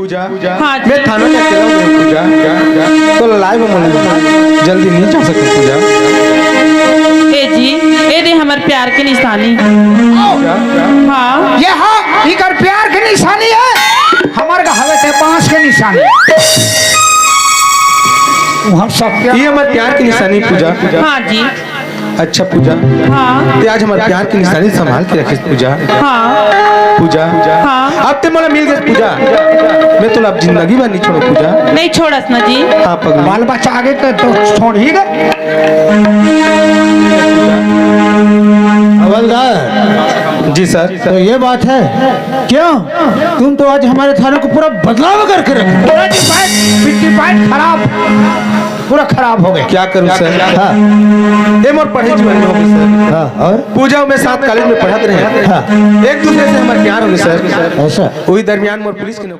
पूजा हाँ जी। मैं थाना में अकेला हूँ पूजा तो लाइव में जल्दी नहीं जा सकते पूजा। ए जी ए दे हमार प्यार की निशानी। हाँ ये हाँ इकर प्यार की निशानी है, हमार का हवे ते बांस के निशानी। हम सब ये हमारे प्यार की निशानी पूजा। हाँ जी। अच्छा पूजा हाँ ते आज हमारे प्यार की निशानी संभाल के रखिस पूजा। हाँ पूजा हाँ। अब ते मोला मिल गए पूजा, मैं तो अब जिंदगी भर नहीं छोड़ो पूजा। नहीं छोड़स ना जी। हाँ पगली बाल बच्चा आगे के तो छोड़ ही गए। हवलदार जी सर। तो ये बात है क्यों तुम तो आज हमारे थाने को पूरा बदलाव करके रखे। पूरा डिपार्ट खराब, पूरा खराब हो गया। क्या करूँ सर? हाँ ये मोर पढ़े जीवन में हो गई सर। हाँ और पूजा में साथ कॉलेज में पढ़त रहे, हाँ एक दूसरे से हमारे प्यार हो गए सर। ऐसा वही दरमियान मोर पुलिस की नौकरी